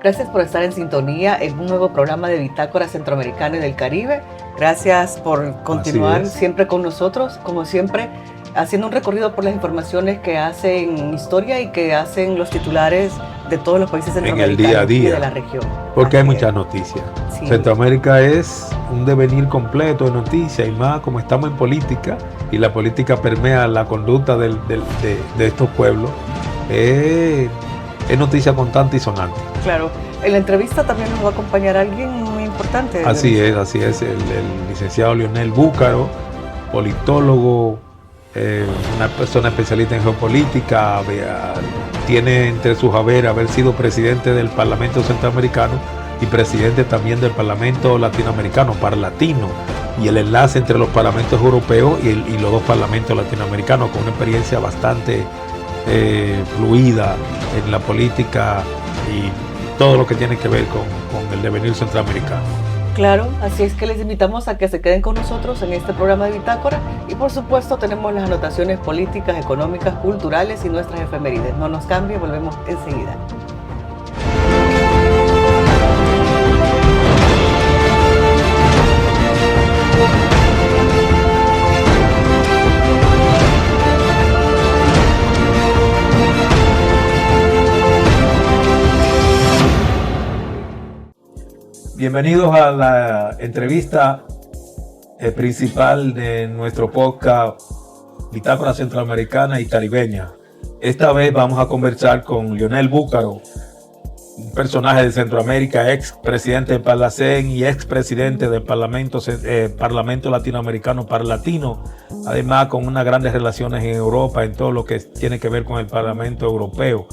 Gracias por estar en sintonía en un nuevo programa de Bitácora Centroamericana y del Caribe. Gracias por continuar siempre con nosotros, como siempre, haciendo un recorrido por las informaciones que hacen historia y que hacen los titulares de todos los países centroamericanos en el día a día, y de la región. Porque hay muchas noticias. Sí. Centroamérica es un devenir completo de noticias, y más como estamos en política y la política permea la conducta de estos pueblos. Es noticia constante y sonante. Claro. En la entrevista también nos va a acompañar alguien muy importante. Así es, el licenciado Lionel Búcaro, politólogo, una persona especialista en geopolítica, tiene entre sus haberes haber sido presidente del Parlamento Centroamericano y presidente también del Parlamento Latinoamericano, Parlatino, y el enlace entre los parlamentos europeos y los dos parlamentos latinoamericanos, con una experiencia bastante fluida en la política y todo lo que tiene que ver con el devenir centroamericano. Claro, así es que les invitamos a que se queden con nosotros en este programa de Bitácora y por supuesto tenemos las anotaciones políticas, económicas, culturales y nuestras efemérides. No nos cambie, volvemos enseguida. Bienvenidos a la entrevista principal de nuestro podcast Bitácora Centroamericana y Caribeña. Esta vez vamos a conversar con Lionel Búcaro, un personaje de Centroamérica, ex presidente de Parlacén y ex presidente del Parlamento Latinoamericano Parlatino, además con unas grandes relaciones en Europa en todo lo que tiene que ver con el Parlamento Europeo.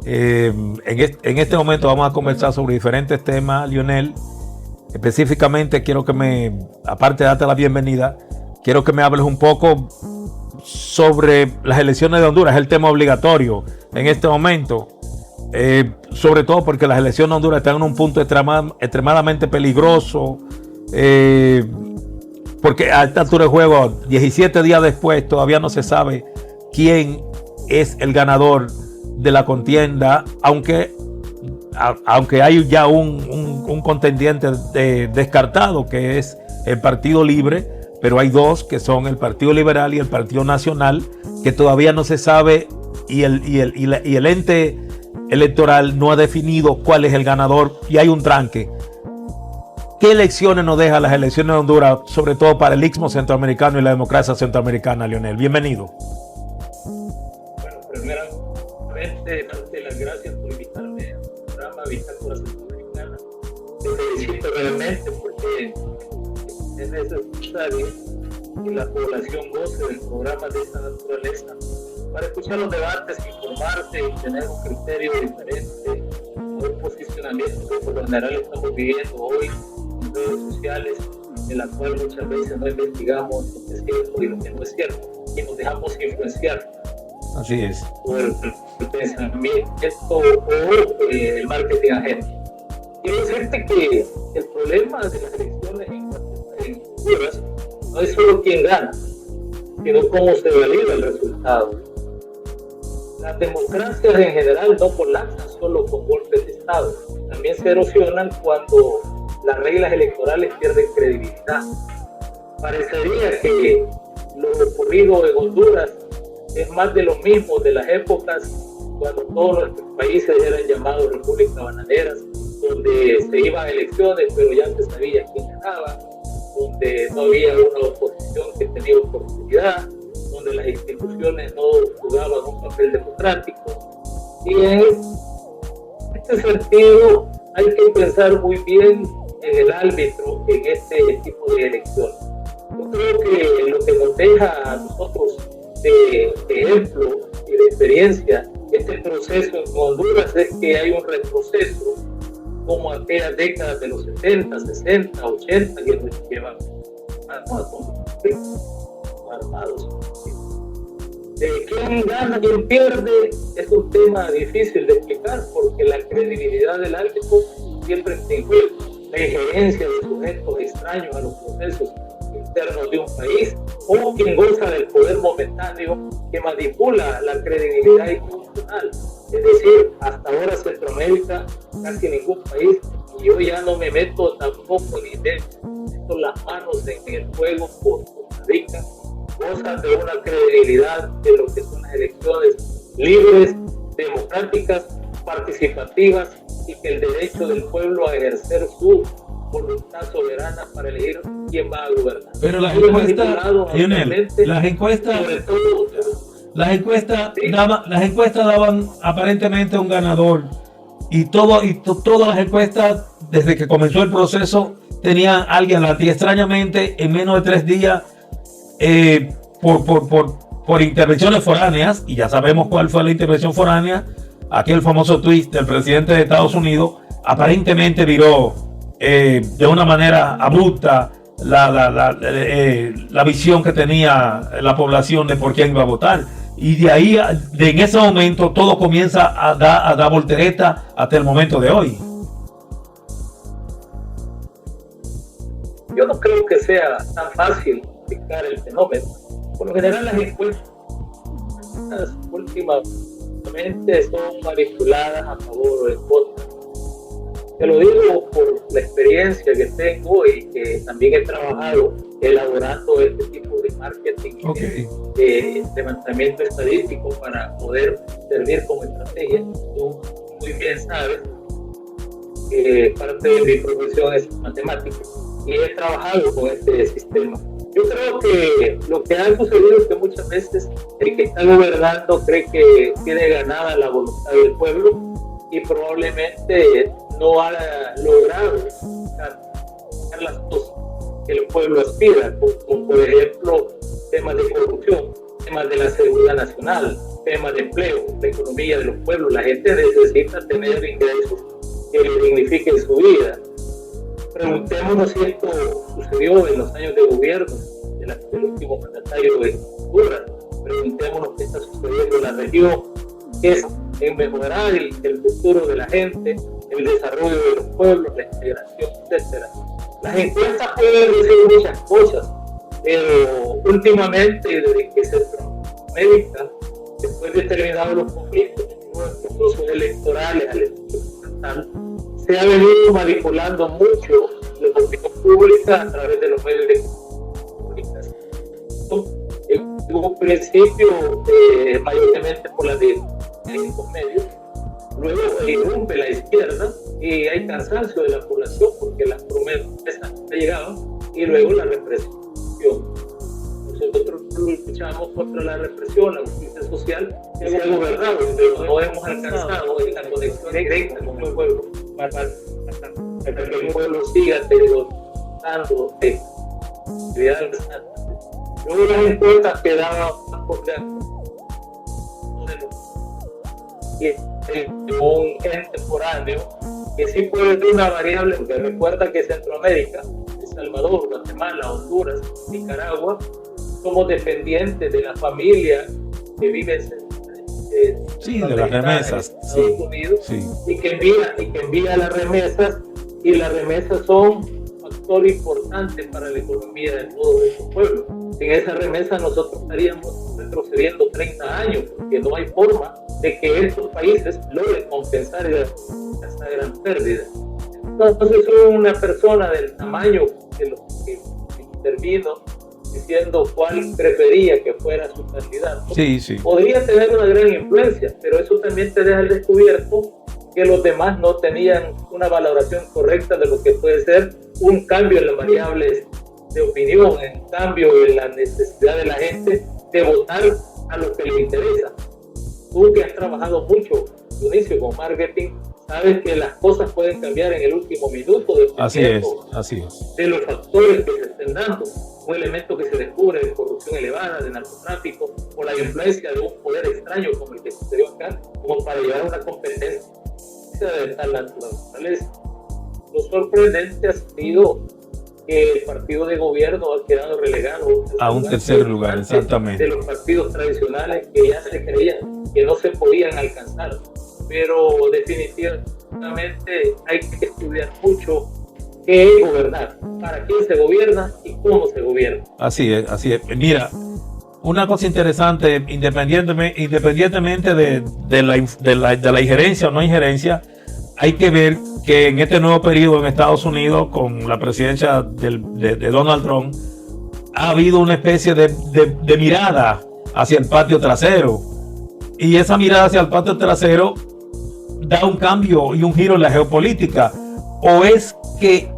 En este momento vamos a conversar sobre diferentes temas, Lionel. Específicamente quiero que aparte de darte la bienvenida, quiero que me hables un poco sobre las elecciones de Honduras, el tema obligatorio en este momento, sobre todo porque las elecciones de Honduras están en un punto extremadamente peligroso, porque a esta altura del juego, 17 días después, todavía no se sabe quién es el ganador de la contienda, aunque hay ya un contendiente descartado, que es el Partido Libre, pero hay dos, que son el Partido Liberal y el Partido Nacional, que todavía no se sabe, y el ente electoral no ha definido cuál es el ganador, y hay un tranque. ¿Qué elecciones nos dejan las elecciones de Honduras, sobre todo para el istmo centroamericano y la democracia centroamericana, Lionel? Bienvenido. Bueno, primeramente, darte las gracias por invitarme al programa Bitácora Centroamericana. Te felicito realmente porque es necesario que la población goce de programas de esta naturaleza para escuchar los debates, informarse y tener un criterio diferente, un posicionamiento que por lo general estamos viviendo hoy en redes sociales, en la cual muchas veces no investigamos lo que es cierto y lo que no es cierto, y nos dejamos influenciar. Así es. Por el pensamiento o el marketing ajeno. Quiero decirte que el problema de las elecciones en Honduras no es solo quién gana, sino cómo se valida el resultado. Las democracias en general no colapsan solo con golpes de Estado, también se erosionan cuando las reglas electorales pierden credibilidad. Parecería que lo ocurrido en Honduras es más de lo mismo de las épocas cuando todos nuestros países eran llamados repúblicas bananeras, donde se iban a elecciones pero ya se sabía quién ganaba, donde no había una oposición que tenía oportunidad, donde las instituciones no jugaban un papel democrático. Y en este sentido hay que pensar muy bien en el árbitro en este tipo de elecciones. Yo creo que lo que nos deja a nosotros de ejemplo y de experiencia este proceso en Honduras es que hay un retroceso como aquellas décadas de los 70, 60, 80 que nos llevan armados. ¿Quién gana, quién pierde? Es un tema difícil de explicar porque la credibilidad del árbitro siempre incluye la injerencia de sujetos extraños a los procesos internos de un país, o quien goza del poder momentáneo que manipula la credibilidad institucional. Es decir, hasta ahora Centroamérica, casi ningún país, y yo ya no me meto tampoco ni meto las manos en el juego por Costa Rica, gozan de una credibilidad de lo que son las elecciones libres, democráticas, participativas y que el derecho del pueblo a ejercer su voluntad soberana para elegir quién va a gobernar. Pero las encuestas daban aparentemente un ganador y todas las encuestas desde que comenzó el proceso tenían alguien y extrañamente en menos de 3 días por intervenciones foráneas, y ya sabemos cuál fue la intervención foránea, aquel famoso tweet del presidente de Estados Unidos aparentemente viró de una manera abrupta la visión que tenía la población de por quién iba a votar. Y de ahí, en ese momento, todo comienza a dar voltereta hasta el momento de hoy. Yo no creo que sea tan fácil explicar el fenómeno. Por lo general, las encuestas últimamente son manipuladas a favor o en contra. Te lo digo por la experiencia que tengo y que también he trabajado elaborando este tipo de marketing, de levantamiento estadístico para poder servir como estrategia. Tú muy bien sabes que parte de mi profesión es matemática y he trabajado con este sistema. Yo creo que lo que ha sucedido es que muchas veces el que está gobernando cree que tiene ganada la voluntad del pueblo y probablemente no ha logrado sacar las cosas que el pueblo aspira, como por ejemplo temas de corrupción, temas de la seguridad nacional, temas de empleo, la economía de los pueblos. La gente necesita tener ingresos que le dignifiquen su vida. Preguntémonos si esto sucedió en los años de gobierno del último mandatario de Honduras. Preguntémonos qué está sucediendo en la región, qué es en mejorar el futuro de la gente, el desarrollo de los pueblos, la integración, etc. Las encuestas pueden decir muchas cosas, pero últimamente, desde que Centroamérica, después de terminados los conflictos, los procesos electorales, se ha venido manipulando mucho la opinión pública a través de los medios de comunicación. En un principio, mayormente por la de los medios, luego irrumpe la izquierda y hay cansancio de la población porque las promesas no llegaban y luego la represión. Nosotros luchamos contra la represión, la justicia social que se ha gobernado, pero no hemos alcanzado esta conexión directa con el pueblo para que el pueblo siga teniendo actividades. Luego las encuestas quedaban por un ente foráneo que sí puede ser una variable, porque recuerda que Centroamérica, El Salvador, Guatemala, Honduras, Nicaragua, somos dependientes de la familia que vive de las remesas, Estados Unidos, y que envía las remesas, y las remesas son un factor importante para la economía de todo nuestro pueblo. Sin esa remesa nosotros estaríamos retrocediendo 30 años, porque no hay forma de que estos países logren compensar esta gran pérdida. Entonces, una persona del tamaño de los que intervino diciendo cuál prefería que fuera su candidato, podría tener una gran influencia, pero eso también te deja al descubierto que los demás no tenían una valoración correcta de lo que puede ser un cambio en las variables de opinión, en cambio en la necesidad de la gente de votar a lo que le interesa. Tú que has trabajado mucho, Dionisio, con marketing, sabes que las cosas pueden cambiar en el último minuto de los factores que se estén dando. Un elemento que se descubre de corrupción elevada, de narcotráfico, o la influencia de un poder extraño como el que sucedió acá, como para llevar una competencia de tal naturaleza. Lo sorprendente ha sido que el partido de gobierno ha quedado relegado a un tercer lugar, exactamente, de los partidos tradicionales que ya se creían que no se podían alcanzar. Pero definitivamente hay que estudiar mucho qué es gobernar, para quién se gobierna y cómo se gobierna. Así es. Mira, una cosa interesante, independientemente de la injerencia o no injerencia, hay que ver que en este nuevo periodo en Estados Unidos, con la presidencia de Donald Trump, ha habido una especie de mirada hacia el patio trasero. Y esa mirada hacia el patio trasero da un cambio y un giro en la geopolítica. O es que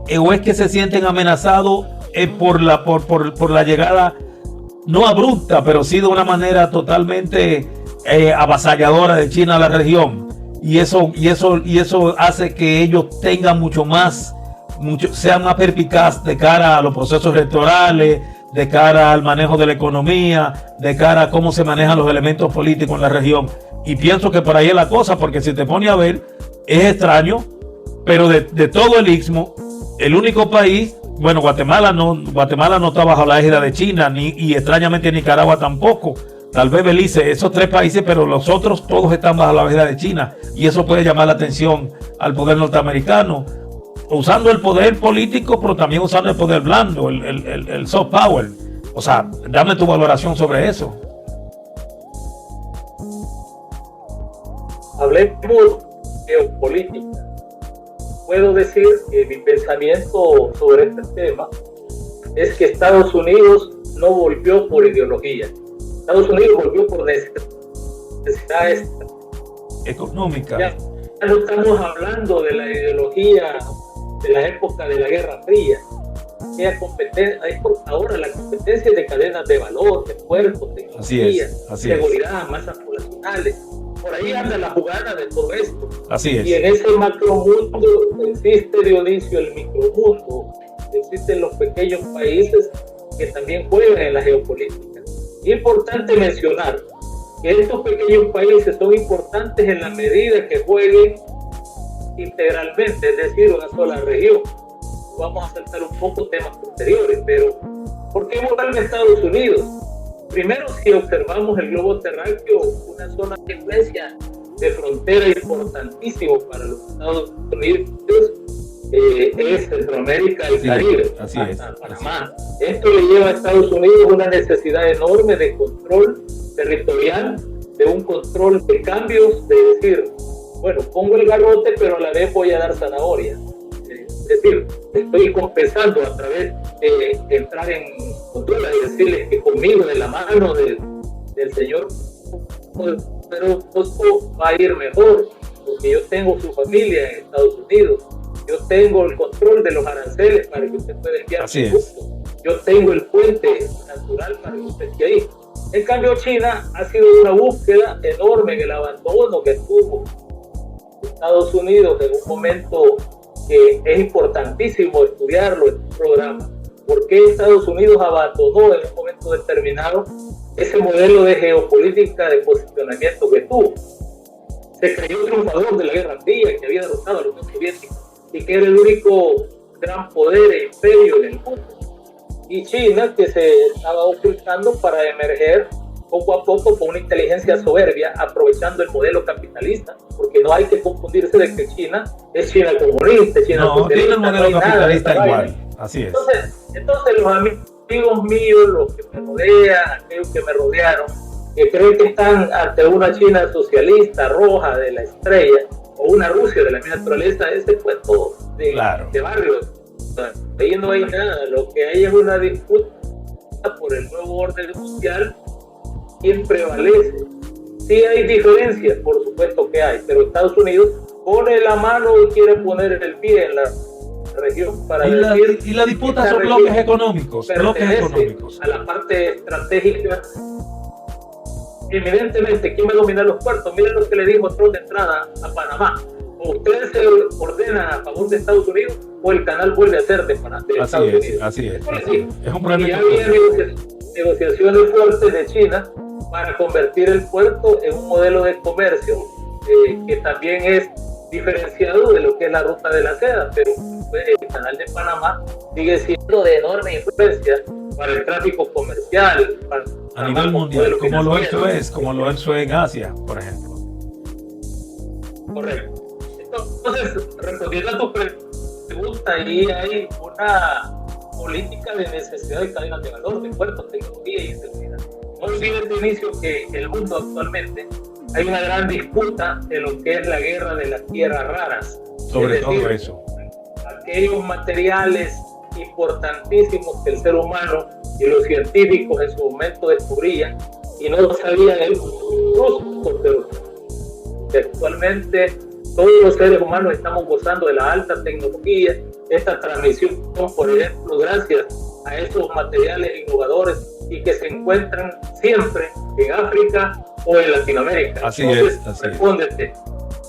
se sienten amenazados por la llegada, no abrupta, pero sí de una manera totalmente avasalladora de China a la región. Y eso hace que ellos tengan sean más perspicaz de cara a los procesos electorales, de cara al manejo de la economía, de cara a cómo se manejan los elementos políticos en la región. Y pienso que por ahí es la cosa, porque si te pones a ver, es extraño, pero de todo el Istmo, el único país, bueno, Guatemala no está bajo la égida de China, y extrañamente Nicaragua tampoco. Tal vez Belice, esos 3 países, pero los otros todos están bajo la égida de China, y eso puede llamar la atención al poder norteamericano, usando el poder político, pero también usando el poder blando, el soft power. O sea, dame tu valoración sobre eso. Hablemos de geopolítica. Puedo decir que mi pensamiento sobre este tema es que Estados Unidos no volvió por ideología. Estados Unidos volvió por necesidades económicas. Ya no estamos hablando de la ideología de la época de la Guerra Fría. Ahora la competencia de cadenas de valor, de puertos, de economía, seguridad, masas poblacionales. Por ahí anda la jugada de todo esto. Así es. Y en ese macromundo existe, Dionisio, el micromundo. Existen los pequeños países que también juegan en la geopolítica. Es importante mencionar que estos pequeños países son importantes en la medida que jueguen integralmente, es decir, una sola región. Vamos a saltar un poco temas posteriores, pero ¿por qué votar en Estados Unidos? Primero, si observamos el globo terráqueo, una zona de influencia de frontera importantísimo para los Estados Unidos es Centroamérica y Caribe, hasta Panamá. Esto le lleva a Estados Unidos una necesidad enorme de control territorial, de un control de cambios, de decir, bueno, pongo el garrote, pero a la vez voy a dar zanahoria. Es decir, estoy compensando a través de entrar en Honduras y decirles que conmigo, de la mano del señor, pero va a ir mejor, porque yo tengo su familia en Estados Unidos, yo tengo el control de los aranceles para que usted pueda enviar su producto, yo tengo el puente natural para que usted esté ahí. En cambio, China ha sido una búsqueda enorme en el abandono que tuvo Estados Unidos en un momento que es importantísimo estudiarlo en un programa. ¿Por qué Estados Unidos abandonó en un momento determinado ese modelo de geopolítica de posicionamiento que tuvo? Se creyó triunfador de la Guerra Fría, que había derrotado a la Unión Soviética y que era el único gran poder e imperio en el mundo. Y China, que se estaba ocultando para emerger poco a poco con una inteligencia soberbia, aprovechando el modelo capitalista, porque no hay que confundirse de que China es China comunista, China no, tiene el modelo capitalista igual, así es. Entonces los amigos míos, los que me rodean, aquellos que me rodearon, que creen que están ante una China socialista, roja, de la estrella, o una Rusia de la misma naturaleza, ese cuento de barrio. Ahí no hay nada, lo que hay es una disputa por el nuevo orden mundial. ¿Quién prevalece? Sí hay diferencias, por supuesto que hay, pero Estados Unidos pone la mano y quiere poner el pie en la región para decir... Y la disputa son bloques económicos. A la parte estratégica. Evidentemente, ¿quién va a dominar los puertos? Miren lo que le dijo Trump de entrada a Panamá. O ustedes se ordenan a favor de Estados Unidos o el canal vuelve a ser de Estados Unidos. Así es. Es un problema. Y ya había negociaciones fuertes de China para convertir el puerto en un modelo de comercio que también es diferenciado de lo que es la ruta de la seda, pero el canal de Panamá sigue siendo de enorme influencia para el tráfico comercial a nivel mundial, como lo es en Asia, por ejemplo. Correcto. Entonces, respondiendo a tu pregunta, ahí hay una política de necesidad de cadenas de valor, de puertos, tecnología y seguridad. No olvides, Dionisio, que en el mundo actualmente hay una gran disputa en lo que es la guerra de las tierras raras. Sobre todo eso. Aquellos materiales importantísimos que el ser humano y los científicos en su momento descubrían y no sabían el uso, pero actualmente todos los seres humanos estamos gozando de la alta tecnología, esta transmisión, por ejemplo, gracias a esos materiales innovadores y que se encuentran siempre en África o en Latinoamérica. Así Entonces, es, así respóndete.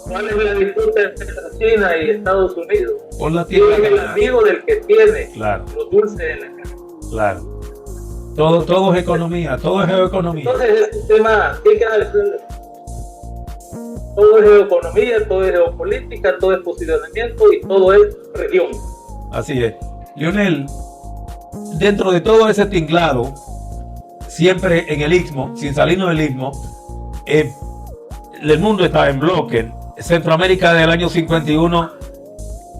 ¿Cuál es la disputa entre China y Estados Unidos? Por la tierra. ¿Quién es el amigo del que tiene Claro. los dulces en la cara? Claro. Todo es economía, todo es geoeconomía. Entonces, es un tema que hay que analizar. Todo es geoeconomía, todo es geopolítica, todo es posicionamiento y todo es región. Así es. Lionel, dentro de todo ese tinglado, siempre en el Istmo, sin salirnos del Istmo, el mundo está en bloque. Centroamérica del año 51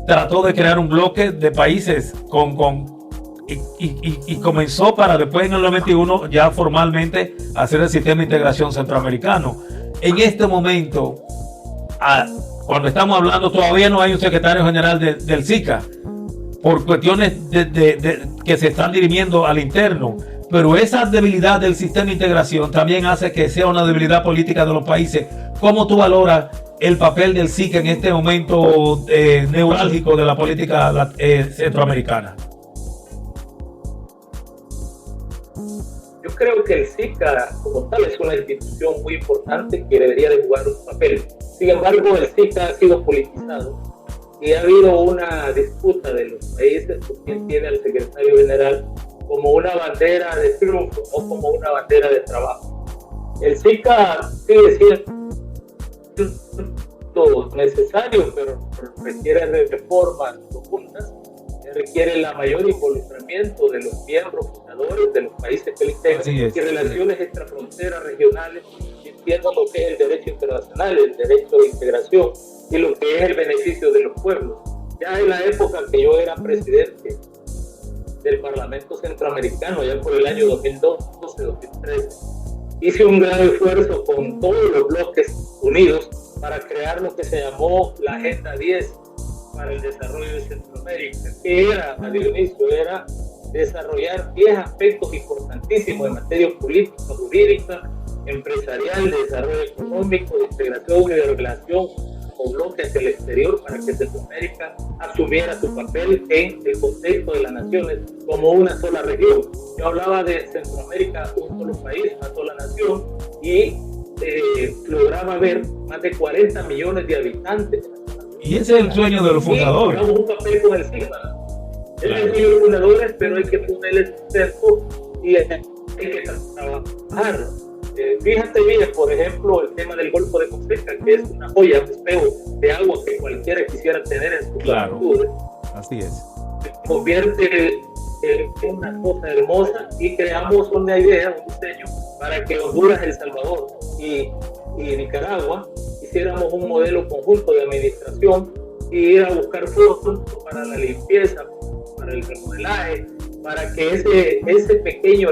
trató de crear un bloque de países y comenzó para después en el 91 ya formalmente hacer el sistema de integración centroamericano. En este momento, cuando estamos hablando, todavía no hay un secretario general del SICA por cuestiones que se están dirimiendo al interno, pero esa debilidad del sistema de integración también hace que sea una debilidad política de los países. ¿Cómo tú valoras el papel del SICA en este momento neurálgico de la política centroamericana? Yo creo que el SICA como tal es una institución muy importante que debería de jugar un papel. Sin embargo, el SICA ha sido politizado y ha habido una disputa de los países por quién tiene al secretario general como una bandera de triunfo o como una bandera de trabajo. El SICA sigue siendo necesario, pero requiere de reformas profundas, requiere la mayor involucramiento de los miembros fundadores de los países que lo integran y relaciones extrafronteras regionales, entiendo lo que es el derecho internacional, el derecho de integración y lo que es el beneficio de los pueblos. Ya en la época que yo era presidente del Parlamento Centroamericano, ya por el año 2012-2013, hice un gran esfuerzo con todos los bloques unidos para crear lo que se llamó la Agenda 10 para el desarrollo de Centroamérica, que era, Dionisio, era desarrollar 10 aspectos importantísimos en materia política, jurídica, empresarial, de desarrollo económico, de integración y de relación con bloques hacia el exterior para que Centroamérica asumiera su papel en el contexto de las naciones como una sola región. Yo hablaba de Centroamérica, un solo país, una sola nación, y lograba ver más de 40 millones de habitantes. Y ese es el sueño de los fundadores. Jugamos un papel con el SIGMA. Es el sueño de los fundadores, pero hay que ponerle cerco y hay que trabajar. Fíjate bien, por ejemplo, el tema del Golfo de Fonseca, que es una joya, un espejo de agua que cualquiera quisiera tener en su latitudes. Así es. Se convierte en una cosa hermosa y creamos una idea, un diseño, para que Honduras, El Salvador y Nicaragua hiciéramos un modelo conjunto de administración y ir a buscar fondos para la limpieza, para el remodelaje, para que ese pequeño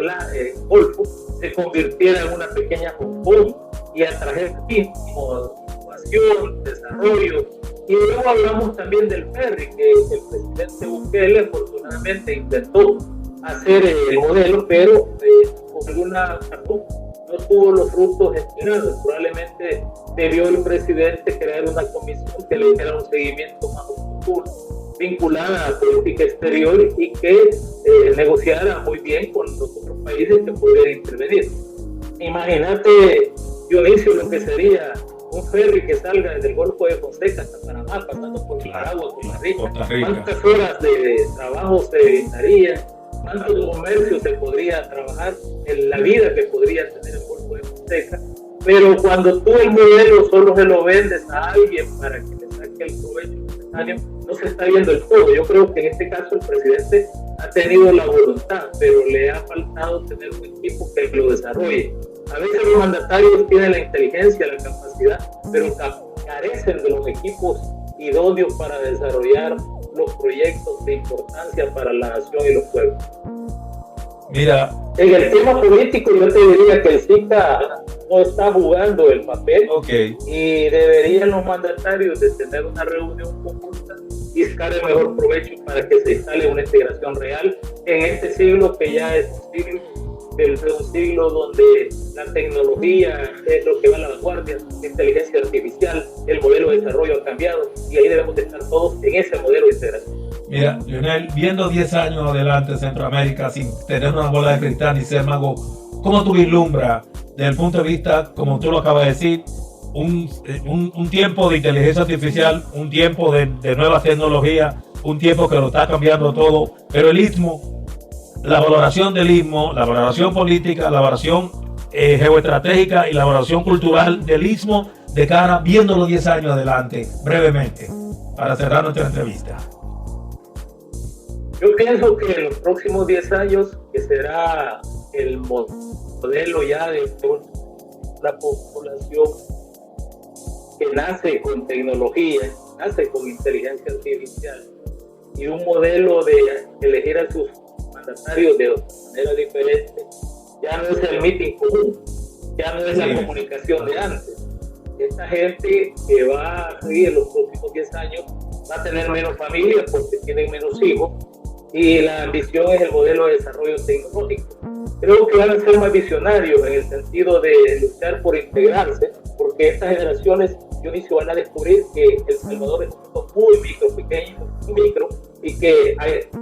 golfo se convirtiera en una pequeña Hong Kong y atraer innovación, desarrollo. Y luego hablamos también del ferry, que el presidente Bukele afortunadamente intentó hacer el modelo, pero por alguna razón no tuvo los frutos esperados. Probablemente debió el presidente crear una comisión que le diera un seguimiento más oportuno, vinculada a política exterior y que negociara muy bien con los otros países que pudieran intervenir. Imagínate, Dionisio, lo que sería un ferry que salga desde el Golfo de Fonseca hasta Panamá, pasando por Nicaragua, Costa Rica. ¿Cuántas horas de trabajo se evitarían? ¿Cuánto comercio se podría trabajar en la vida que podría tener el Golfo de Fonseca? Pero cuando tú el modelo solo se lo vendes a alguien para que le saque el provecho necesario, no se está viendo el todo. Yo creo que en este caso el presidente ha tenido la voluntad, pero le ha faltado tener un equipo que lo desarrolle. A veces los mandatarios tienen la inteligencia, la capacidad, pero carecen de los equipos idóneos para desarrollar los proyectos de importancia para la nación y los pueblos. Mira, en el tema político yo te diría que el SICA no está jugando el papel, y deberían los mandatarios de tener una reunión conjunta y sacar el mejor provecho para que se instale una integración real en este siglo, que ya es un siglo donde la tecnología es lo que va a la vanguardia, la inteligencia artificial, el modelo de desarrollo ha cambiado, y ahí debemos de estar todos en ese modelo de integración. Mira, Leonel, viendo 10 años adelante Centroamérica sin tener una bola de cristal ni ser mago, ¿cómo tú vislumbras desde el punto de vista, como tú lo acabas de decir, un tiempo de inteligencia artificial, un tiempo de nuevas tecnologías, un tiempo que lo está cambiando todo, pero el Istmo, la valoración del Istmo, la valoración política, la valoración geoestratégica y la valoración cultural del Istmo de cara, viendo los 10 años adelante, brevemente, para cerrar nuestra entrevista? Yo pienso que en los próximos 10 años, que será el modelo ya de una población que nace con tecnología, nace con inteligencia artificial, y un modelo de elegir a sus mandatarios de manera diferente, ya no es el meeting común, ya no es la comunicación de antes. Esta gente que va a seguir los próximos 10 años va a tener menos familias porque tienen menos hijos, y la ambición es el modelo de desarrollo tecnológico. Creo que van a ser más visionarios en el sentido de luchar por integrarse, porque estas generaciones, Dionisio, van a descubrir que El Salvador es un mundo muy micro, pequeño, muy micro, y que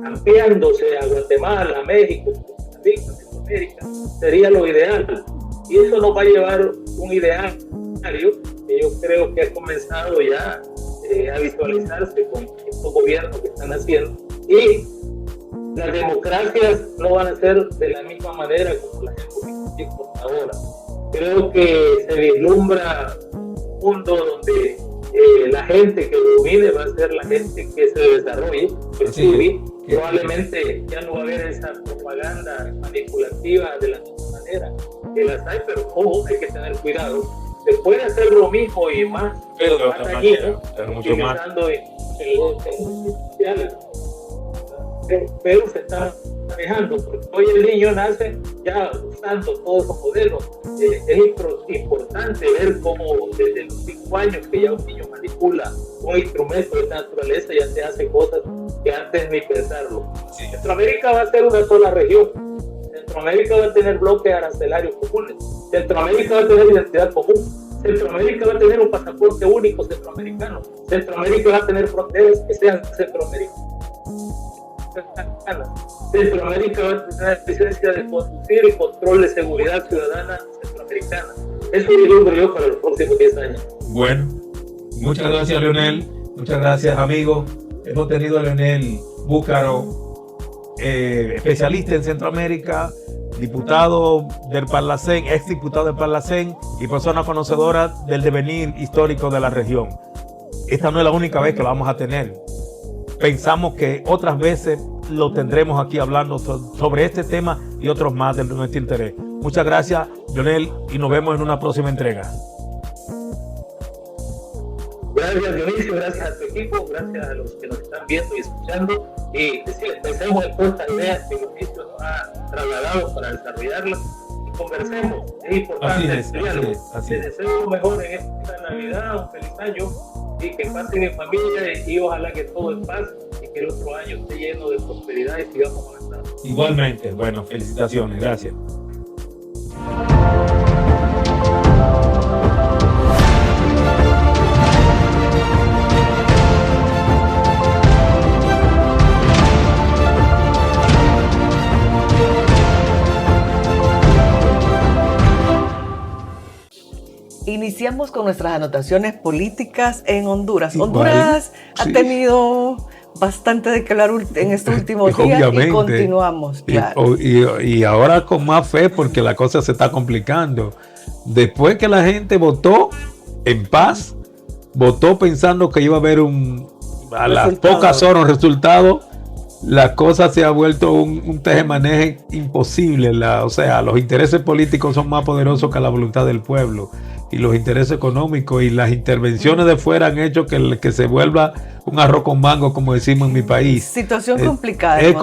ampliándose a Guatemala, a México, a Centroamérica, sería lo ideal. Y eso nos va a llevar un ideal que yo creo que ha comenzado ya a visualizarse con estos gobiernos que están haciendo. Y las democracias no van a ser de la misma manera como las hemos visto ahora. Creo que se vislumbra un mundo donde la gente que domine va a ser la gente que se desarrolle, probablemente ya no va a haber esa propaganda manipulativa de la misma manera que las hay, pero ojo, hay que tener cuidado. Se puede hacer lo mismo y más, pero dañino, utilizando en sociales, pero se está manejando, porque hoy el niño nace ya usando todos esos modelos. Es importante ver cómo desde los 5 años que ya un niño manipula un instrumento de esta naturaleza, ya se hace cosas que antes ni pensarlo. Centroamérica va a ser una sola región. Centroamérica va a tener bloques arancelarios comunes. Centroamérica va a tener identidad común. Centroamérica va a tener un pasaporte único centroamericano. Centroamérica va a tener fronteras que sean centroamericanas. Centroamérica va a tener licencia de conducir y control de seguridad ciudadana centroamericana. Eso vislumbro yo para los próximos 10 años. Bueno, muchas gracias, Leonel. Muchas gracias, amigos. Hemos tenido a Leonel Búcaro, especialista en Centroamérica, diputado del Parlacén, ex diputado del Parlacén y persona conocedora del devenir histórico de la región. Esta no es la única vez que lo vamos a tener. Pensamos que otras veces lo tendremos aquí hablando sobre este tema y otros más de nuestro interés. Muchas gracias, Leonel, y nos vemos en una próxima entrega. Gracias, Dionisio, gracias a tu equipo, gracias a los que nos están viendo y escuchando. Y decirles, pensemos en todas estas ideas que Dionisio nos ha trasladado para desarrollarlas y conversemos. Es importante así es. Deseo lo mejor en esta Navidad, un feliz año, y que pasen en familia y ojalá que todo en paz y que el otro año esté lleno de prosperidad y sigamos avanzando. Igualmente, bueno, felicitaciones, gracias. Iniciamos con nuestras anotaciones políticas en Honduras. Honduras ha tenido bastante de que hablar en estos últimos días y continuamos. Claro. Y ahora con más fe porque la cosa se está complicando. Después que la gente votó en paz, votó pensando que iba a haber a las pocas horas un resultado, la cosa se ha vuelto un tejemaneje imposible. O sea, los intereses políticos son más poderosos que la voluntad del pueblo. y los intereses económicos y las intervenciones de fuera han hecho que se vuelva un arroz con mango, como decimos en mi país. Situación complicada. Es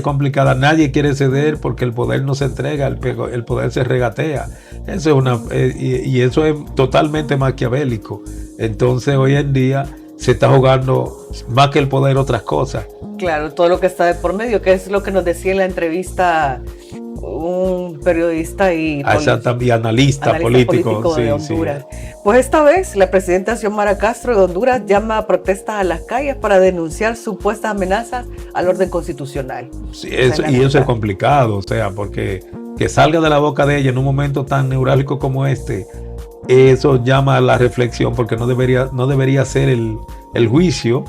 complicada. Nadie quiere ceder porque el poder no se entrega, el poder se regatea. Eso es y eso es totalmente maquiavélico. Entonces hoy en día se está jugando más que el poder otras cosas. Claro, todo lo que está de por medio, que es lo que nos decía en la entrevista un periodista y analista político de Honduras. Sí. Pues esta vez la presidenta Xiomara Castro de Honduras llama a protestas a las calles para denunciar supuestas amenazas al orden constitucional. Sí, eso es complicado, o sea, porque que salga de la boca de ella en un momento tan neurálgico como este, eso llama a la reflexión, porque no debería ser el juicio.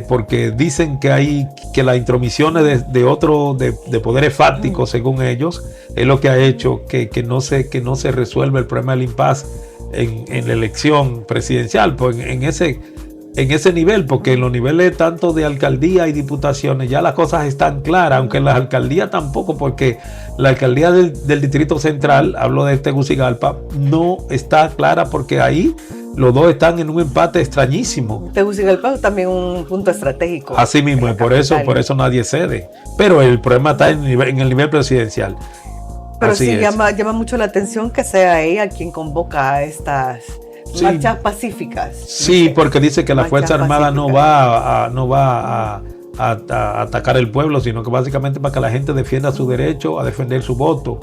Porque dicen que las intromisiones de poderes fácticos, según ellos, es lo que ha hecho que no se resuelva el problema del impasse en la elección presidencial, pues en ese nivel, porque en los niveles tanto de alcaldía y diputaciones ya las cosas están claras, aunque en las alcaldías tampoco, porque la alcaldía del Distrito Central, hablo de Tegucigalpa, no está clara porque ahí los dos están en un empate extrañísimo. Tegucigalpa también un punto estratégico. Así mismo, por eso nadie cede. Pero el problema está en el nivel presidencial. Pero así sí llama mucho la atención que sea ella quien convoca a estas marchas pacíficas. Sí, porque dice que la Fuerza Armada no va a atacar el pueblo, sino que básicamente para que la gente defienda su derecho a defender su voto.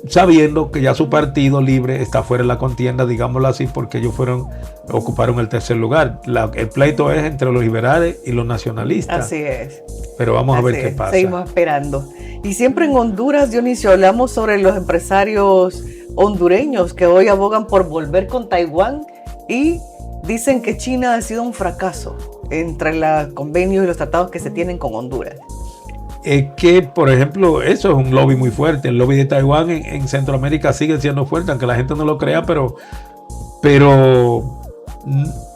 Sabiendo que ya su partido Libre está fuera de la contienda, digámoslo así, porque ellos ocuparon el tercer lugar. El pleito es entre los liberales y los nacionalistas. Así es. Pero vamos a ver qué pasa. Seguimos esperando. Y siempre en Honduras, Dionisio, hablamos sobre los empresarios hondureños que hoy abogan por volver con Taiwán y dicen que China ha sido un fracaso entre los convenios y los tratados que se tienen con Honduras. Que, por ejemplo, eso es un lobby muy fuerte. El lobby de Taiwán en Centroamérica sigue siendo fuerte, aunque la gente no lo crea, pero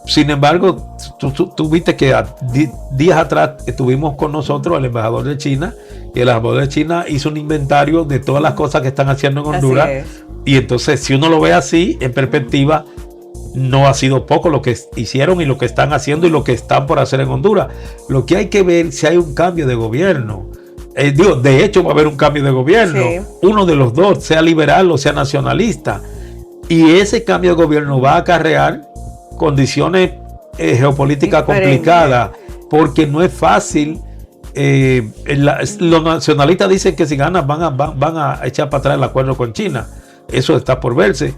sin embargo, tú viste que días atrás estuvimos con nosotros el embajador de China, y el embajador de China hizo un inventario de todas las cosas que están haciendo en Honduras. Y entonces, si uno lo ve así, en perspectiva, no ha sido poco lo que hicieron y lo que están haciendo y lo que están por hacer en Honduras. Lo que hay que ver si hay un cambio de gobierno. De hecho va a haber un cambio de gobierno. Sí. Uno de los dos, sea liberal o sea nacionalista. Y ese cambio de gobierno va a acarrear condiciones geopolíticas complicadas, porque no es fácil. Los nacionalistas dicen que si ganan van a echar para atrás el acuerdo con China. Eso está por verse.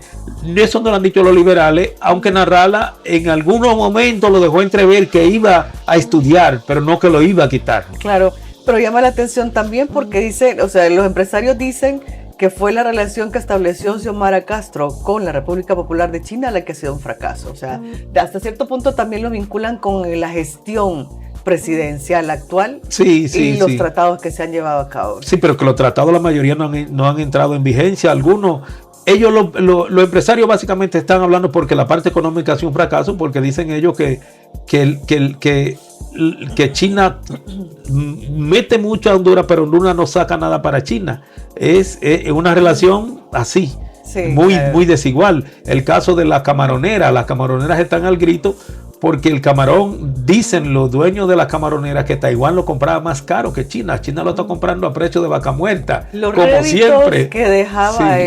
Eso no lo han dicho los liberales, aunque Narrala en algunos momentos lo dejó entrever que iba a estudiar, pero no que lo iba a quitar. Claro, pero llama la atención también porque dicen, o sea, los empresarios dicen que fue la relación que estableció Xiomara Castro con la República Popular de China la que ha sido un fracaso. O sea, hasta cierto punto también lo vinculan con la gestión presidencial actual y los tratados que se han llevado a cabo. Sí, pero que los tratados la mayoría no han entrado en vigencia. Algunos, ellos los empresarios básicamente están hablando porque la parte económica ha sido un fracaso, porque dicen ellos que China mete mucho a Honduras, pero Honduras no saca nada para China. Es una relación así. Sí, muy desigual. El caso de las camaroneras están al grito porque el camarón, dicen los dueños de las camaroneras que Taiwán lo compraba más caro que China. China lo está comprando a precio de vaca muerta. Los como siempre que dejaba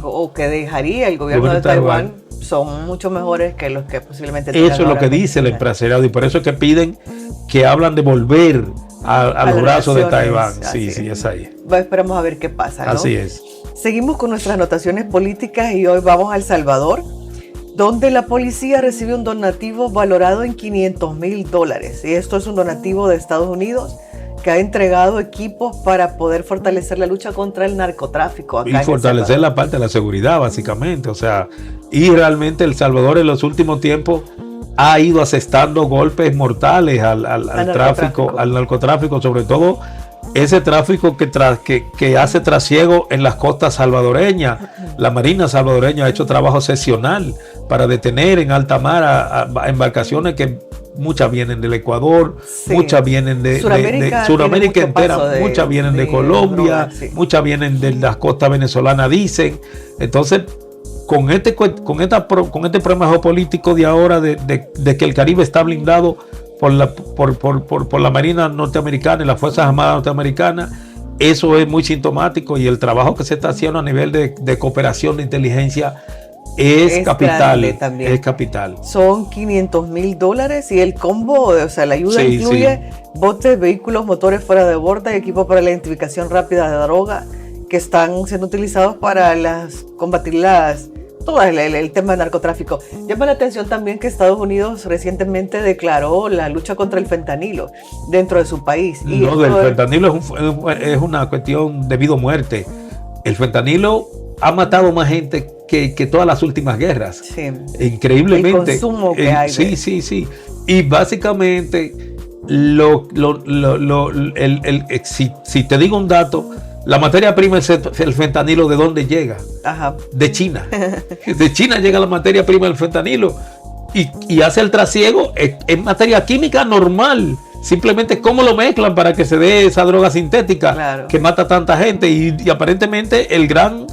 o que dejaría el gobierno de Taiwán son mucho mejores que los que posiblemente eso es lo que dice el empresariado, y por eso es que piden, que hablan de volver a los brazos de Taiwán. Sí, es ahí. Esperamos a ver qué pasa, ¿no? Así es. Seguimos con nuestras anotaciones políticas y hoy vamos a El Salvador, donde la policía recibe un donativo valorado en $500,000. Y esto es un donativo de Estados Unidos que ha entregado equipos para poder fortalecer la lucha contra el narcotráfico. Y fortalecer la parte de la seguridad, básicamente. O sea, y realmente El Salvador en los últimos tiempos ha ido asestando golpes mortales al narcotráfico, sobre todo ese tráfico que hace trasiego en las costas salvadoreñas. La Marina salvadoreña ha hecho trabajo excepcional para detener en alta mar a embarcaciones que muchas vienen del Ecuador, muchas vienen de Sudamérica entera, muchas vienen de Colombia, muchas vienen de las costas venezolanas, dicen. Entonces, con este problema geopolítico de ahora de que el Caribe está blindado por la Marina norteamericana y las Fuerzas Armadas norteamericanas, eso es muy sintomático, y el trabajo que se está haciendo a nivel de cooperación de inteligencia es capital. También. Es capital. Son $500,000 y el combo, o sea, la ayuda incluye botes, vehículos, motores fuera de borda y equipo para la identificación rápida de droga que están siendo utilizados para combatir todo el tema del narcotráfico. Llama la atención también que Estados Unidos recientemente declaró la lucha contra el fentanilo dentro de su país. Y el fentanilo es una cuestión de vida o muerte. El fentanilo ha matado más gente que todas las últimas guerras. Sí. Increíblemente. El consumo que hay. Sí. Y básicamente, si te digo un dato, la materia prima es el fentanilo. ¿De dónde llega? Ajá. De China. De China llega la materia prima del fentanilo. Y hace el trasiego en materia química normal. Simplemente cómo lo mezclan para que se dé esa droga sintética que mata a tanta gente. Y aparentemente el gran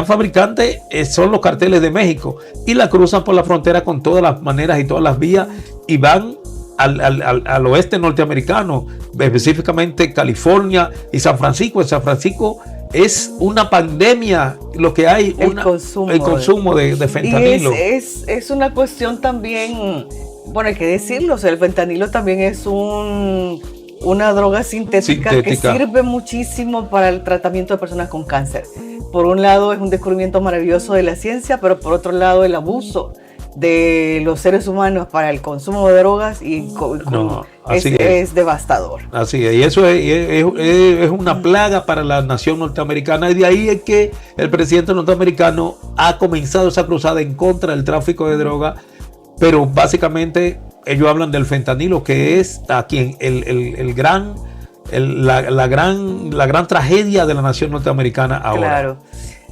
fabricante son los carteles de México. Y la cruzan por la frontera con todas las maneras y todas las vías. Y van al oeste norteamericano, específicamente California y San Francisco. En San Francisco es una pandemia lo que hay, el consumo de fentanilo. Y es una cuestión también, bueno, hay que decirlo, o sea, el fentanilo también es una droga sintética que sirve muchísimo para el tratamiento de personas con cáncer. Por un lado es un descubrimiento maravilloso de la ciencia, pero por otro lado el abuso de los seres humanos para el consumo de drogas es devastador. Así es, y eso es una plaga para la nación norteamericana, y de ahí es que el presidente norteamericano ha comenzado esa cruzada en contra del tráfico de drogas, pero básicamente ellos hablan del fentanilo, que es aquí la gran tragedia de la nación norteamericana ahora. Claro.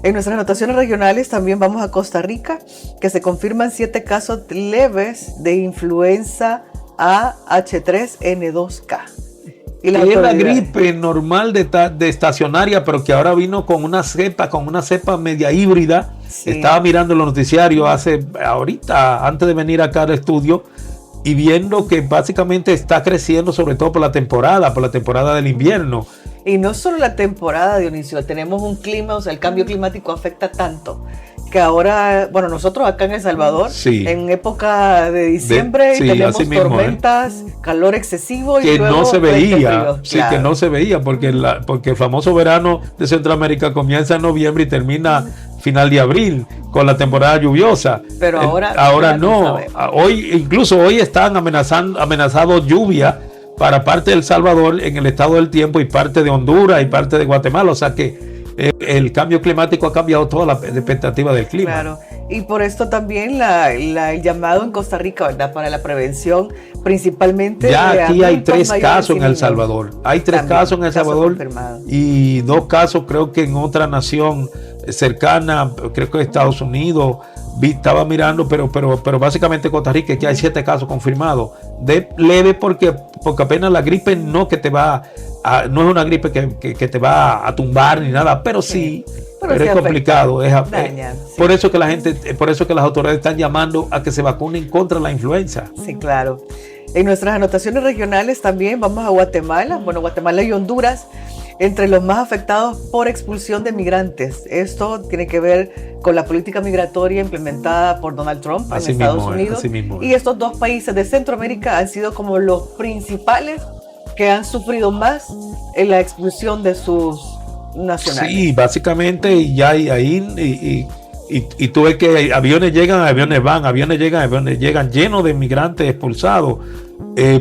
En nuestras anotaciones regionales también vamos a Costa Rica, que se confirman 7 casos leves de influenza H3N2K. Y la gripe normal de estacionaria, pero que ahora vino con una cepa media híbrida. Sí. Estaba mirando los noticiarios ahorita, antes de venir acá al estudio, y viendo que básicamente está creciendo, sobre todo por la temporada del invierno. Y no solo la temporada, Dionisio, tenemos un clima, o sea, el cambio climático afecta tanto que ahora, bueno, nosotros acá en El Salvador, en época de diciembre, tenemos tormentas, calor excesivo que y luego no se veía, claro. Que no se veía, porque el famoso verano de Centroamérica comienza en noviembre y termina final de abril con la temporada lluviosa. Pero ahora no. Hoy están amenazados lluvia para parte de El Salvador en el estado del tiempo, y parte de Honduras y parte de Guatemala. O sea que el cambio climático ha cambiado toda la expectativa del clima. Claro, y por esto también el llamado en Costa Rica, ¿verdad?, para la prevención, principalmente. Ya aquí hay 3 casos en El Salvador. Hay 3 casos en El Salvador y 2 casos creo que en otra nación cercana, creo que Estados Unidos. Estaba mirando, pero básicamente Costa Rica, que hay 7 casos confirmados de leve, porque apenas la gripe no es una gripe que te va a tumbar ni nada, pero sí es complicado. Por eso que las autoridades están llamando a que se vacunen contra la influenza. Sí, claro. En nuestras anotaciones regionales también vamos a Guatemala. Bueno, Guatemala y Honduras, entre los más afectados por expulsión de migrantes. Esto tiene que ver con la política migratoria implementada por Donald Trump en Estados Unidos. Y estos 2 países de Centroamérica han sido como los principales que han sufrido más en la expulsión de sus nacionales. Sí, básicamente, y tú ves que aviones llegan, aviones van, aviones llegan llenos de migrantes expulsados,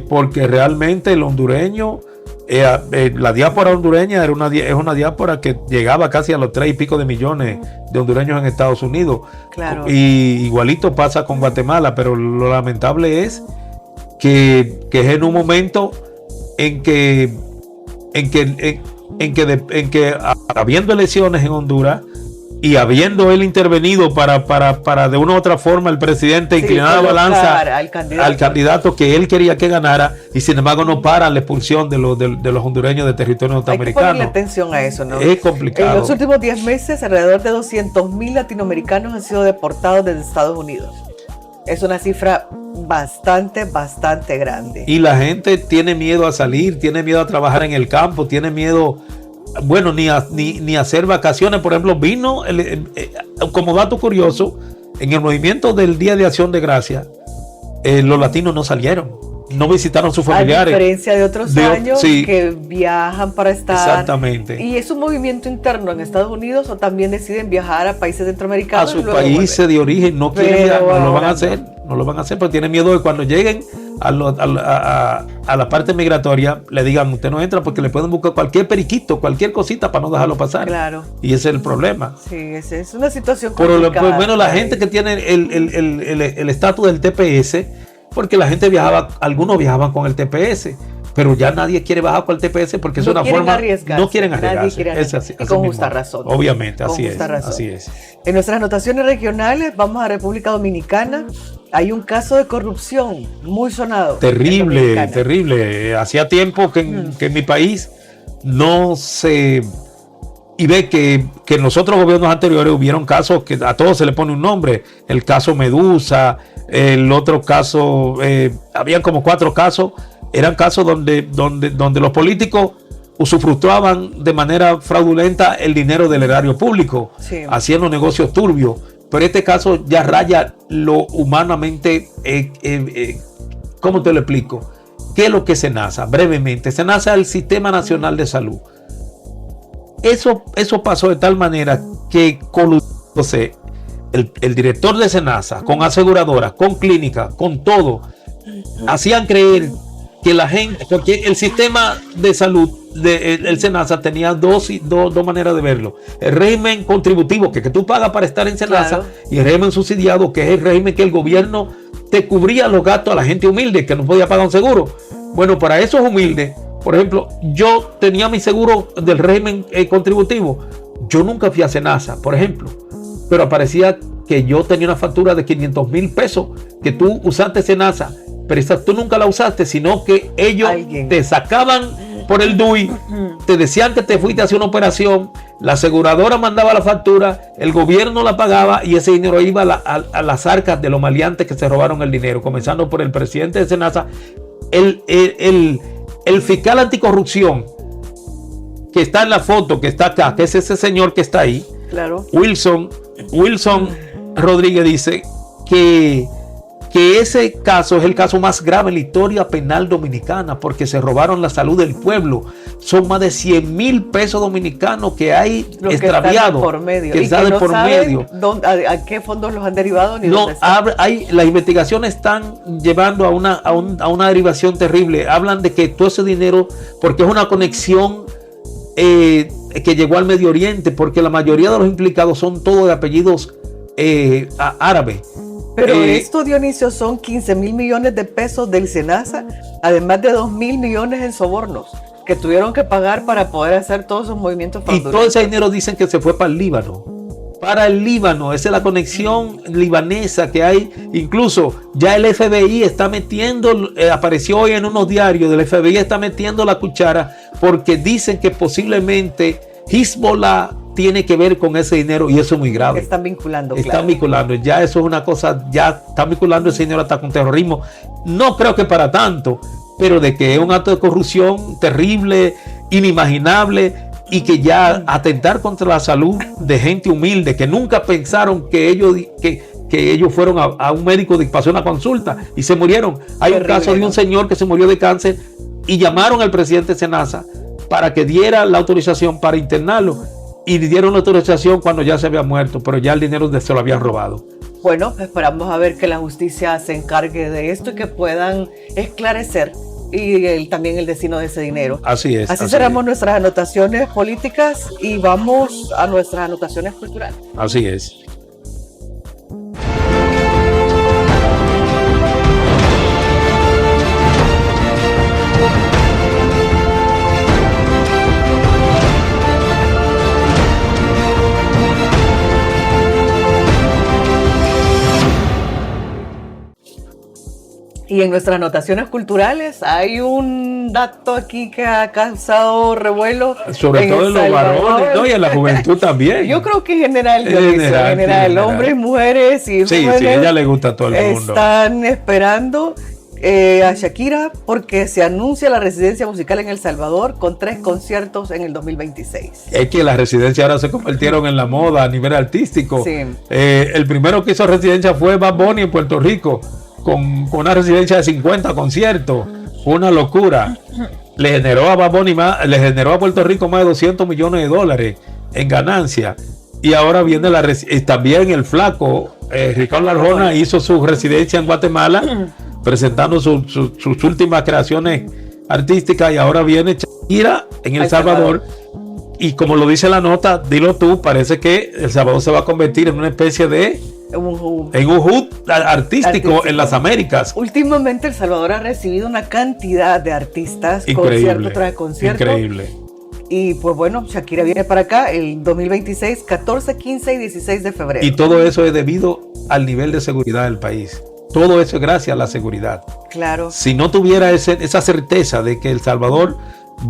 porque realmente el hondureño, la diáspora hondureña es una diáspora que llegaba casi a los 3 y pico de millones de hondureños en Estados Unidos. Claro. Y igualito pasa con Guatemala, pero lo lamentable es que es en un momento en que habiendo elecciones en Honduras, y habiendo él intervenido para de una u otra forma el presidente inclinar la balanza al candidato que él quería que ganara, y sin embargo no para la expulsión de los hondureños de territorio norteamericano. Hay que ponerle atención a eso, ¿no? Es complicado. En los últimos 10 meses, alrededor de 200,000 latinoamericanos han sido deportados desde Estados Unidos. Es una cifra bastante grande. Y la gente tiene miedo a salir, tiene miedo a trabajar en el campo, tiene miedo, bueno, ni a hacer vacaciones. Por ejemplo, vino, como dato curioso, en el movimiento del Día de Acción de Gracias, los latinos no salieron, no visitaron sus familiares. A diferencia de otros años, sí, que viajan para estar. Exactamente. Y es un movimiento interno en Estados Unidos, o también deciden viajar a países centroamericanos. A sus países de origen, no quieren viajar, no lo van a hacer. No lo van a hacer, pero tienen miedo de cuando lleguen a la parte migratoria le digan: usted no entra, porque le pueden buscar cualquier periquito, cualquier cosita para no dejarlo pasar. Claro. Y ese es el problema. Sí, es una situación complicada. Por lo menos la gente que tiene el estatus del TPS, porque la gente viajaba, algunos viajaban con el TPS, pero ya nadie quiere bajar con el TPS porque es una forma. No quieren arriesgarse. Es así, y con justa razón. Obviamente, así es. En nuestras anotaciones regionales vamos a República Dominicana. Hay un caso de corrupción muy sonado. Terrible. Hacía tiempo que en mi país no se... Y ve que en los otros gobiernos anteriores hubieron casos que a todos se le pone un nombre. El caso Medusa, el otro caso, habían como 4 casos. Eran casos donde los políticos usufructuaban de manera fraudulenta el dinero del erario público, sí, haciendo negocios turbios. Pero este caso ya raya lo humanamente, ¿cómo te lo explico? ¿Qué es lo que es SENASA? Brevemente, SENASA es el Sistema Nacional de Salud. Eso pasó de tal manera que el director de SENASA, con aseguradoras, con clínicas, con todo, hacían creer que la gente, porque el sistema de salud el SENASA tenía dos maneras de verlo: el régimen contributivo, que tú pagas para estar en SENASA, claro, y el régimen subsidiado, que es el régimen que el gobierno te cubría los gastos a la gente humilde que no podía pagar un seguro. Bueno, para esos humildes, por ejemplo, yo tenía mi seguro del régimen contributivo. Yo nunca fui a SENASA, por ejemplo, pero aparecía que yo tenía una factura de 500,000 pesos, que tú usaste SENASA, pero esa tú nunca la usaste, sino que ellos te sacaban por el DUI, te decían que te fuiste a hacer una operación, la aseguradora mandaba la factura, el gobierno la pagaba y ese dinero iba a las arcas de los maleantes que se robaron el dinero, comenzando por el presidente de SENASA, el fiscal anticorrupción que está en la foto, que está acá, que es ese señor que está ahí, claro, Wilson Rodríguez, dice que ese caso es el caso más grave en la historia penal dominicana, porque se robaron la salud del pueblo. Son más de 100,000 pesos dominicanos que hay extraviados, que están de por medio. ¿A qué fondos los han derivado? Las investigaciones están llevando a una derivación terrible. Hablan de que todo ese dinero, porque es una conexión que llegó al Medio Oriente, porque la mayoría de los implicados son todos de apellidos árabes. Pero esto, Dionisio, son 15,000 millones de pesos del SENASA, además de 2,000 millones en sobornos que tuvieron que pagar para poder hacer todos esos movimientos fraudulentos. Y todo ese dinero dicen que se fue para el Líbano. Para el Líbano, esa es la conexión libanesa que hay. Incluso ya el FBI está metiendo, apareció hoy en unos diarios del FBI, está metiendo la cuchara porque dicen que posiblemente Hezbollah tiene que ver con ese dinero, y eso es muy grave. Están vinculando. Ya eso es una cosa, ya están vinculando ese dinero hasta con terrorismo. No creo que para tanto, pero de que es un acto de corrupción terrible, inimaginable, y que ya atentar contra la salud de gente humilde que nunca pensaron que ellos fueron a un médico de pasó una consulta y se murieron. Hay un caso de un señor que se murió de cáncer y llamaron al presidente de SENASA para que diera la autorización para internarlo. Y dieron la autorización cuando ya se había muerto, pero ya el dinero se lo habían robado. Bueno, esperamos a ver que la justicia se encargue de esto y que puedan esclarecer también el destino de ese dinero. Así es. Así cerramos nuestras anotaciones políticas y vamos a nuestras anotaciones culturales. Así es. Y en nuestras anotaciones culturales hay un dato aquí que ha causado revuelo. Sobre todo en los varones, ¿no? Y en la juventud también. Yo creo que en general, hombres, mujeres y jóvenes. Sí, a ella le gusta a todo el mundo. Están esperando a Shakira porque se anuncia la residencia musical en El Salvador con 3 conciertos en el 2026. Es que las residencias ahora se convirtieron en la moda a nivel artístico. Sí. El primero que hizo residencia fue Bad Bunny en Puerto Rico, con una residencia de 50 conciertos. Fue una locura. Le generó a Bad Bunny le generó a Puerto Rico más de $200 millones en ganancia. Y ahora viene también el flaco Ricardo Arjona hizo su residencia en Guatemala, presentando sus últimas creaciones artísticas, y ahora viene Shakira en El Salvador. Y como lo dice la nota, dilo tú, parece que El Salvador se va a convertir en una especie de un hub artístico en las Américas. Últimamente El Salvador ha recibido una cantidad de artistas, increíble, concierto tras concierto. Increíble. Y pues bueno, Shakira viene para acá el 2026, 14, 15 y 16 de febrero. Y todo eso es debido al nivel de seguridad del país. Todo eso es gracias a la seguridad. Claro. Si no tuviera esa certeza de que El Salvador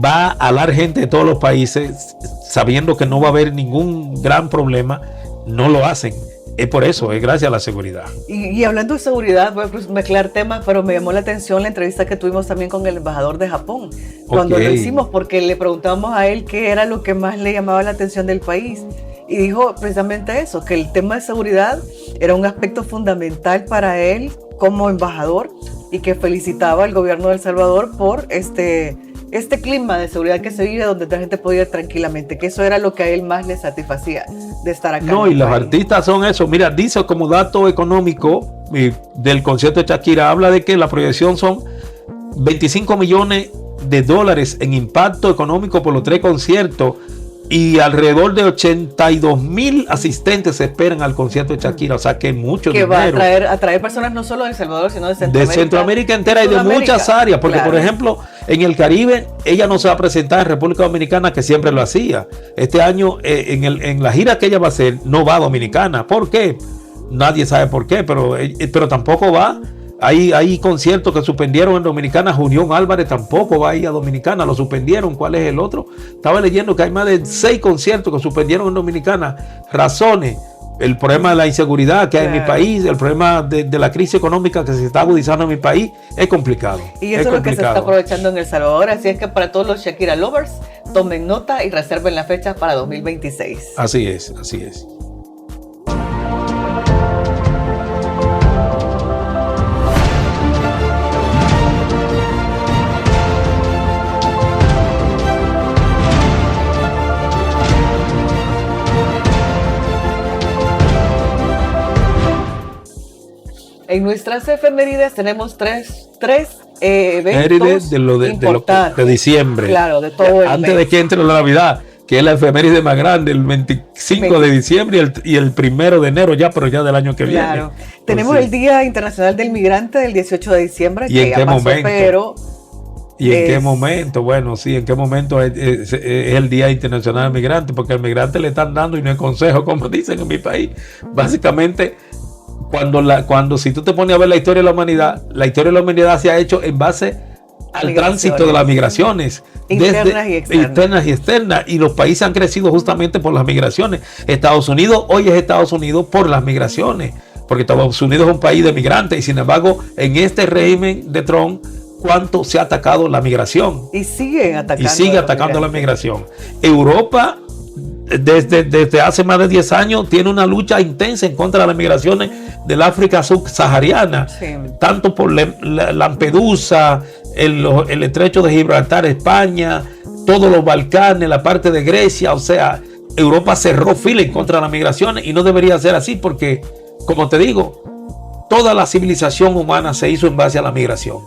va a alar gente de todos los países, sabiendo que no va a haber ningún gran problema, no lo hacen. Es por eso, es gracias a la seguridad. Y hablando de seguridad, voy a mezclar temas, pero me llamó la atención la entrevista que tuvimos también con el embajador de Japón. Cuando lo hicimos, porque le preguntamos a él qué era lo que más le llamaba la atención del país. Y dijo precisamente eso, que el tema de seguridad era un aspecto fundamental para él como embajador, y que felicitaba al gobierno de El Salvador por este clima de seguridad que se vive, donde la gente podía ir tranquilamente, que eso era lo que a él más le satisfacía de estar acá. No, y los artistas son eso. Mira, dice como dato económico del concierto de Shakira, habla de que la proyección son $25 millones en impacto económico por los 3 conciertos, y alrededor de 82,000 asistentes se esperan al concierto de Shakira. O sea que mucho dinero. Que va a atraer personas no solo de El Salvador, sino de Centroamérica. De Centroamérica entera y de muchas áreas. Porque, claro, por ejemplo, en el Caribe, ella no se va a presentar en República Dominicana, que siempre lo hacía. Este año, en la gira que ella va a hacer, no va a Dominicana. ¿Por qué? Nadie sabe por qué, pero tampoco va. Hay conciertos que suspendieron en Dominicana. Junión Álvarez tampoco va a ir a Dominicana, lo suspendieron. ¿Cuál es el otro? Estaba leyendo que hay más de 6 conciertos que suspendieron en Dominicana. Razones: el problema de la inseguridad que hay en mi país, el problema de la crisis económica que se está agudizando en mi país. Es complicado. Y eso es lo que se está aprovechando en El Salvador. Así es que para todos los Shakira lovers, tomen nota y reserven la fecha para 2026. Así es, así es. En nuestras efemérides tenemos tres eventos de diciembre. Claro, de todo el antes mes. De que entre la Navidad, que es la efeméride más grande, el 25 de diciembre y el 1 de enero, pero ya del año que viene. Claro. Tenemos el Día Internacional del Migrante del 18 de diciembre. ¿Y en qué momento? Pero ¿Y en qué momento? Bueno, sí, ¿en qué momento es el Día Internacional del Migrante? Porque al migrante le están dando, y no es consejo, como dicen en mi país. Básicamente, cuando si tú te pones a ver la historia de la humanidad se ha hecho en base al tránsito de las migraciones internas y externas, y los países han crecido justamente por las migraciones. Estados Unidos hoy es Estados Unidos por las migraciones, porque Estados Unidos es un país de migrantes, y sin embargo en este régimen de Trump, ¿cuánto se ha atacado la migración? Y sigue atacando la migración. Europa desde hace más de 10 años tiene una lucha intensa en contra de las migraciones del África subsahariana, tanto por Lampedusa, el estrecho de Gibraltar, España, todos los Balcanes, la parte de Grecia. O sea, Europa cerró fila en contra de las migraciones, y no debería ser así, porque, como te digo, toda la civilización humana se hizo en base a la migración.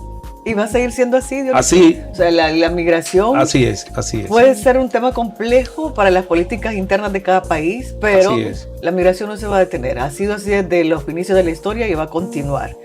Y va a seguir siendo así, Dios. Así. O sea, la migración. Así es. Puede ser un tema complejo para las políticas internas de cada país, pero la migración no se va a detener. Ha sido así desde los inicios de la historia y va a continuar.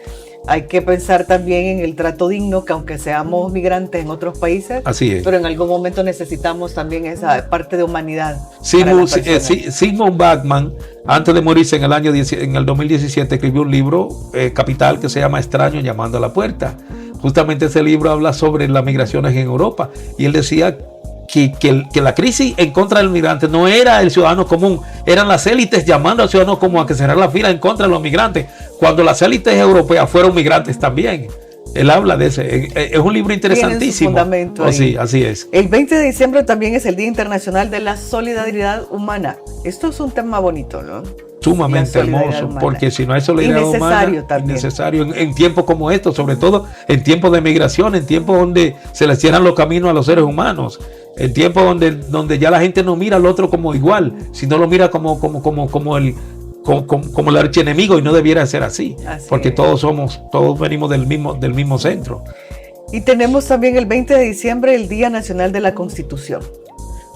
Hay que pensar también en el trato digno, que aunque seamos migrantes en otros países, así es. pero en algún momento necesitamos también esa parte de humanidad. para las personas. Sigmund Bachmann, antes de morirse en el 2017, escribió un libro capital que se llama Extraño llamando a la puerta. Justamente ese libro habla sobre las migraciones en Europa, y él decía que la crisis en contra del migrante no era el ciudadano común, eran las élites llamando al ciudadano común a que cerrar la fila en contra de los migrantes, cuando las élites europeas fueron migrantes también. Él habla de ese, es un libro interesantísimo. Sí, así es. El 20 de diciembre también es el Día Internacional de la Solidaridad Humana. Esto es un tema bonito, ¿no? Sumamente hermoso, humana. Porque si no hay solidaridad humana, también. Innecesario en tiempos como estos, sobre todo en tiempos de migración, en tiempos donde se les cierran los caminos a los seres humanos, en tiempos donde ya la gente no mira al otro como igual, sino lo mira como el archienemigo, y no debiera ser así porque es. todos venimos del mismo centro. Y tenemos también el 20 de diciembre el Día Nacional de la Constitución.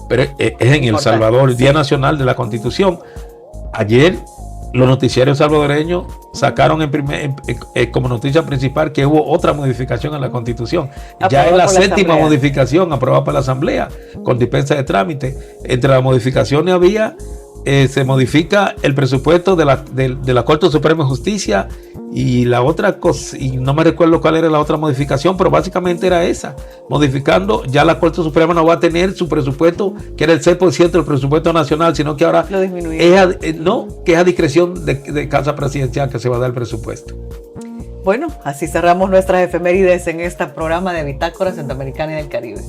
Pero es en El Salvador, el Día Nacional de la Constitución. Ayer los noticiarios salvadoreños sacaron como noticia principal que hubo otra modificación en la Constitución. Ya es la séptima modificación aprobada por la Asamblea con dispensa de trámite. Entre las modificaciones había se modifica el presupuesto de la Corte Suprema de Justicia, y la otra cosa, y no me recuerdo cuál era la otra modificación, pero básicamente era esa, modificando, ya la Corte Suprema no va a tener su presupuesto, que era el 6% del presupuesto nacional, sino que ahora lo disminuye. Que es a discreción de Casa Presidencial que se va a dar el presupuesto. Bueno, así cerramos nuestras efemérides en este programa de Bitácora Centroamericana y del Caribe.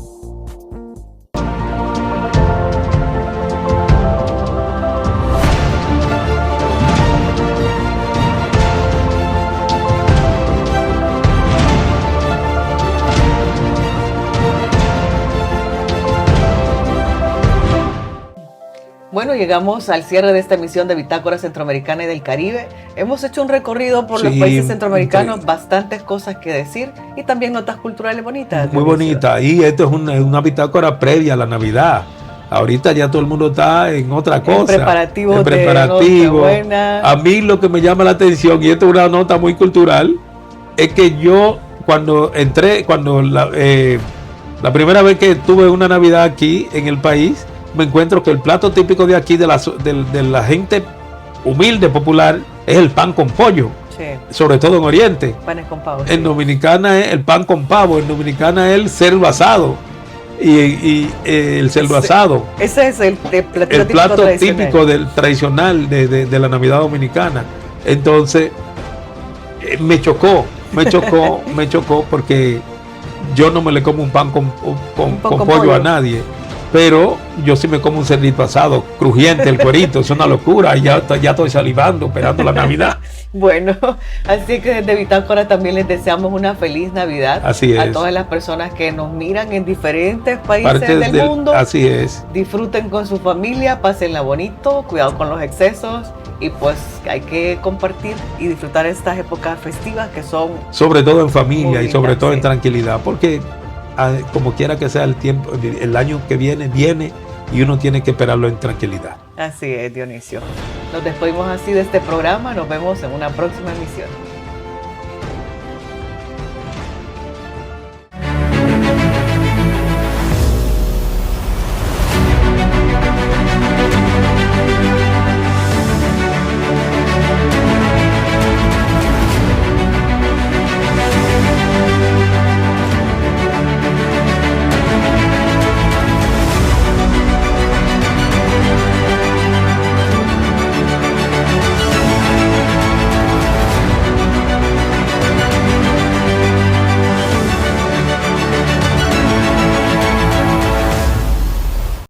Bueno, llegamos al cierre de esta emisión de Bitácora Centroamericana y del Caribe. Hemos hecho un recorrido por los países centroamericanos, bastantes cosas que decir y también notas culturales bonitas. Muy bonitas. Y esto es una bitácora previa a la Navidad. Ahorita ya todo el mundo está en otra cosa. En preparativo. A mí lo que me llama la atención, y esto es una nota muy cultural, es que yo cuando la primera vez que tuve una Navidad aquí en el país, me encuentro que el plato típico de aquí, de la gente humilde, popular, es el pan con pollo. Sí. Sobre todo en Oriente. Panes con pavo. En Dominicana es el pan con pavo, en Dominicana es el cerdo asado. Y el cerdo asado. Ese es el plato típico tradicional de la Navidad dominicana. Entonces, me chocó porque yo no me le como un pan con pollo a nadie. Pero yo sí me como un cerdito asado, crujiente, el cuerito, es una locura, y ya estoy salivando, esperando la Navidad. Bueno, así que desde Bitácora también les deseamos una feliz Navidad. Así es. A todas las personas que nos miran en diferentes países del mundo. Así es. Disfruten con su familia, pásenla bonito, cuidado con los excesos, y pues hay que compartir y disfrutar estas épocas festivas que son... Sobre todo en familia y sobre todo en tranquilidad, porque... como quiera que sea el tiempo, el año que viene y uno tiene que esperarlo en tranquilidad. Así es, Dionisio. Nos despedimos así de este programa. Nos vemos en una próxima emisión.